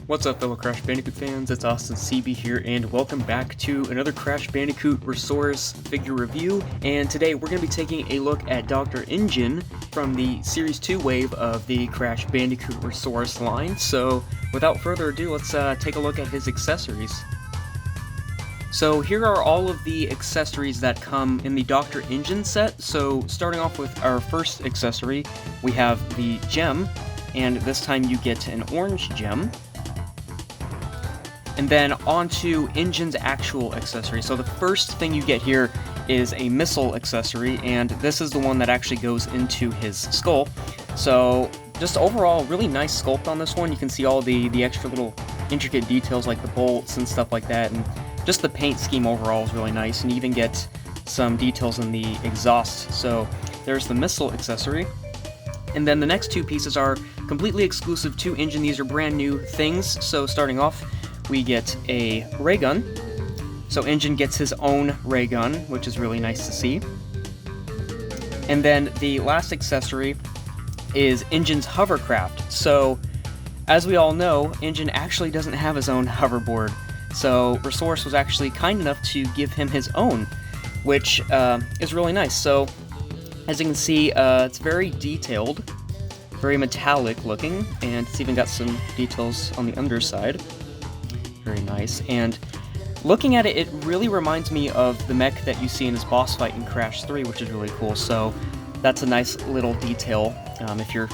What's up, fellow Crash Bandicoot fans? It's Austin CB here, and welcome back to another Crash Bandicoot Resaurus figure review. And today we're going to be taking a look at Dr. Engine from the Series 2 wave of the Crash Bandicoot Resaurus line. So, without further ado, let's take a look at his accessories. So here are all of the accessories that come in the Dr. Engine set. So starting off with our first accessory, we have the gem, and this time you get an orange gem. And then onto Engine's actual accessory. So the first thing you get here is a missile accessory, and this is the one that actually goes into his skull. So just overall, really nice sculpt on this one. You can see all the extra little intricate details like the bolts and stuff like that, and just the paint scheme overall is really nice, and you even get some details in the exhaust. So there's the missile accessory. And then the next two pieces are completely exclusive to Engine. These are brand new things. So starting off, we get a ray gun. So Engine gets his own ray gun, which is really nice to see. And then the last accessory is Engine's hovercraft. So as we all know, Engine actually doesn't have his own hoverboard. So Resaurus was actually kind enough to give him his own, which is really nice. So as you can see, it's very detailed, very metallic looking, and it's even got some details on the underside. Very nice. And looking at it, it really reminds me of the mech that you see in his boss fight in Crash 3, which is really cool. So that's a nice little detail if you're,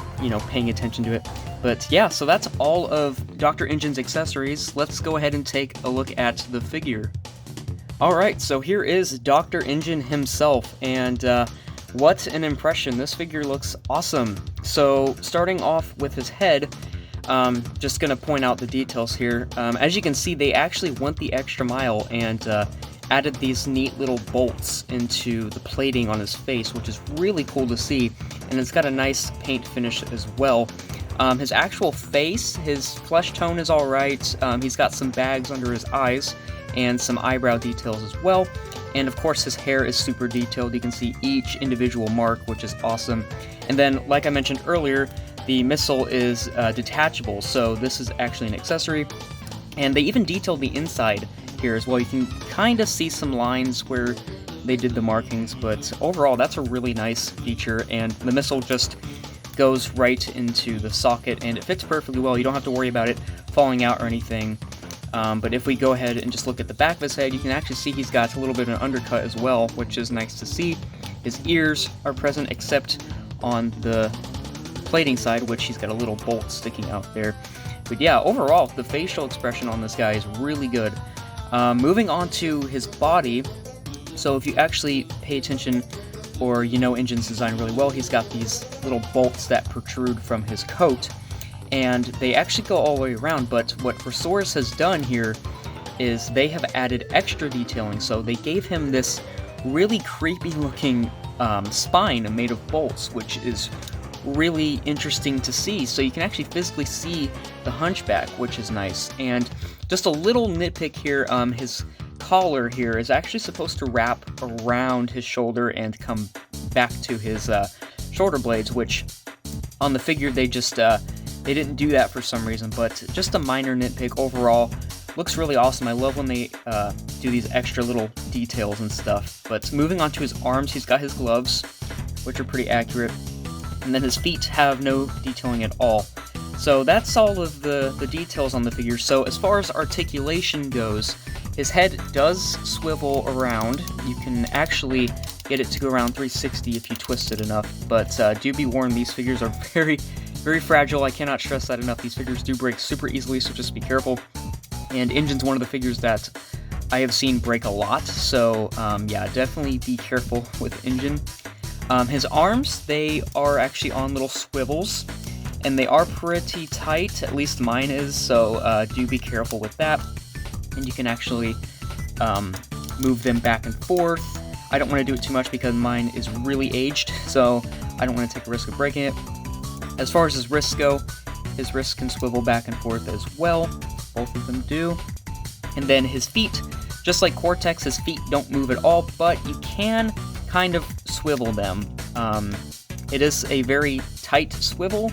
paying attention to it. But yeah, so that's all of Dr. Engine's accessories. Let's go ahead and take a look at the figure. Alright, so here is Dr. Engine himself, and what an impression. This figure looks awesome. So starting off with his head, just gonna point out the details here. As you can see, they actually went the extra mile and added these neat little bolts into the plating on his face, which is really cool to see, and it's got a nice paint finish as well. His actual face, his flesh tone is alright. He's got some bags under his eyes and some eyebrow details as well. And of course his hair is super detailed. You can see each individual mark, which is awesome. And then, like I mentioned earlier, the missile is detachable, so this is actually an accessory. And they even detailed the inside here as well. You can kind of see some lines where they did the markings, but overall that's a really nice feature, and the missile just goes right into the socket, and it fits perfectly well. You don't have to worry about it falling out or anything. But if we go ahead and just look at the back of his head, you can actually see he's got a little bit of an undercut as well, which is nice to see. His ears are present except on the plating side, which he's got a little bolt sticking out there. But yeah, overall, the facial expression on this guy is really good. Moving on to his body, so if you actually pay attention, or Engine's design really well, he's got these little bolts that protrude from his coat, and they actually go all the way around. But what Resaurus has done here is they have added extra detailing. So they gave him this really creepy looking spine made of bolts, which is really interesting to see. So you can actually physically see the hunchback, which is nice. And just a little nitpick here, his collar here is actually supposed to wrap around his shoulder and come back to his shoulder blades, which on the figure they just they didn't do that for some reason. But just a minor nitpick. Overall looks really awesome. I love when they do these extra little details and stuff. But moving on to his arms, he's got his gloves, which are pretty accurate, and then his feet have no detailing at all. So that's all of the details on the figure. So as far as articulation goes, his head does swivel around. You can actually get it to go around 360 if you twist it enough, but do be warned, these figures are very, very fragile. I cannot stress that enough. These figures do break super easily, so just be careful. And Engine's one of the figures that I have seen break a lot, so yeah, definitely be careful with Engine. His arms, they are actually on little swivels, and they are pretty tight, at least mine is, so do be careful with that. And you can actually move them back and forth. I don't want to do it too much because mine is really aged, so I don't want to take a risk of breaking it. As far as his wrists go, his wrists can swivel back and forth as well. Both of them do. And then his feet, just like Cortex, his feet don't move at all, but you can kind of swivel them. It is a very tight swivel,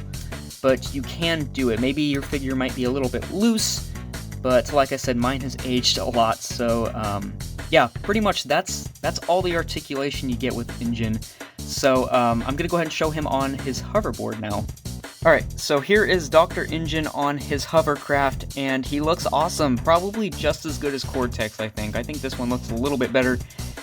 but you can do it. Maybe your figure might be a little bit loose, but like I said, mine has aged a lot, so yeah, pretty much that's all the articulation you get with Injin. So I'm gonna go ahead and show him on his hoverboard now. Alright, so here is Dr. Injin on his hovercraft, and he looks awesome. Probably just as good as Cortex, I think. I think this one looks a little bit better,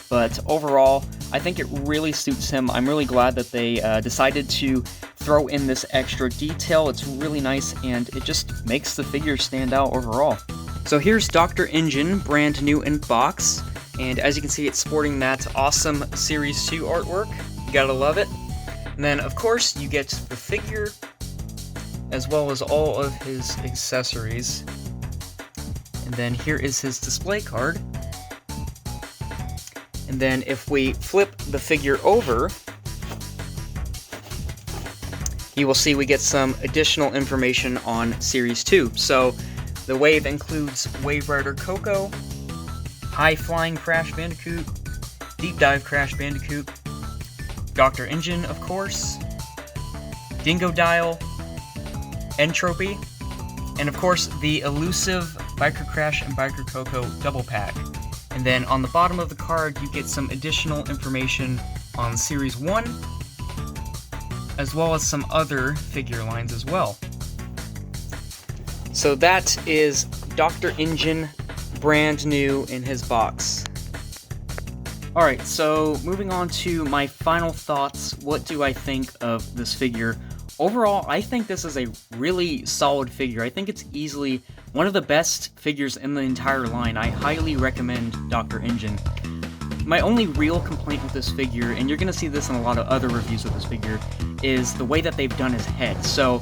but overall, I think it really suits him. I'm really glad that they decided to throw in this extra detail. It's really nice, and it just makes the figure stand out overall. So here's Dr. Injin, brand new in box, and as you can see, it's sporting that awesome Series 2 artwork. You gotta love it. And then, of course, you get the figure, as well as all of his accessories. And then here is his display card. And then if we flip the figure over, you will see we get some additional information on Series 2. So the Wave includes Wave Rider Coco, High Flying Crash Bandicoot, Deep Dive Crash Bandicoot, Dr. Injin, of course, Dingo Dial, Entropy, and of course the elusive Biker Crash and Biker Coco double pack. And then on the bottom of the card you get some additional information on Series 1, as well as some other figure lines as well. So that is Dr. Injin, brand new in his box. Alright, so moving on to my final thoughts. What do I think of this figure? Overall, I think this is a really solid figure. I think it's easily one of the best figures in the entire line. I highly recommend Dr. Injin. My only real complaint with this figure, and you're going to see this in a lot of other reviews of this figure, is the way that they've done his head. So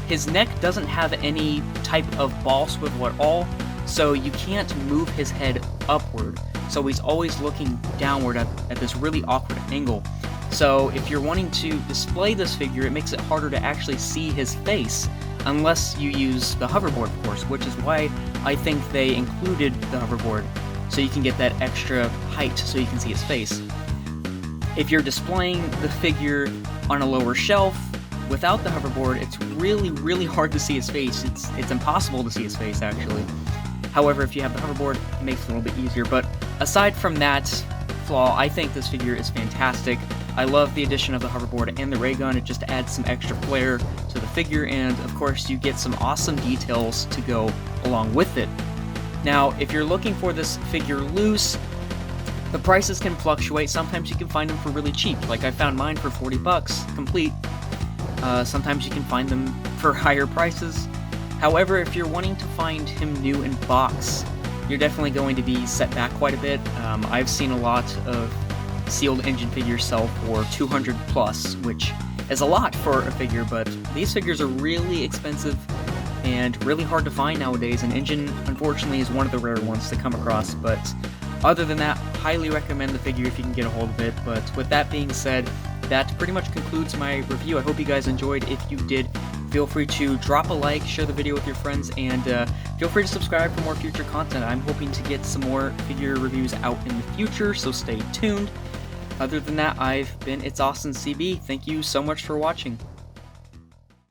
his neck doesn't have any type of ball swivel at all, so you can't move his head upward. So he's always looking downward at this really awkward angle. So if you're wanting to display this figure, it makes it harder to actually see his face, unless you use the hoverboard, of course, which is why I think they included the hoverboard, so you can get that extra height so you can see his face. If you're displaying the figure on a lower shelf without the hoverboard, it's really hard to see his face. It's impossible to see his face, actually. However, if you have the hoverboard, it makes it a little bit easier. But aside from that flaw, I think this figure is fantastic. I love the addition of the hoverboard and the ray gun. It just adds some extra flair to the figure, and of course you get some awesome details to go along with it. Now, if you're looking for this figure loose, the prices can fluctuate. Sometimes you can find them for really cheap, like I found mine for 40 bucks complete. Sometimes you can find them for higher prices. However, if you're wanting to find him new in box, you're definitely going to be set back quite a bit. I've seen a lot of sealed Injin figures sell for 200 plus, which is a lot for a figure, but these figures are really expensive and really hard to find nowadays, and Injin, unfortunately, is one of the rare ones to come across. But other than that, highly recommend the figure if you can get a hold of it. But with that being said, that pretty much concludes my review. I hope you guys enjoyed. If you did, feel free to drop a like, share the video with your friends, and feel free to subscribe for more future content. I'm hoping to get some more figure reviews out in the future, so stay tuned. Other than that, I've been It's Austin CB. Thank you so much for watching.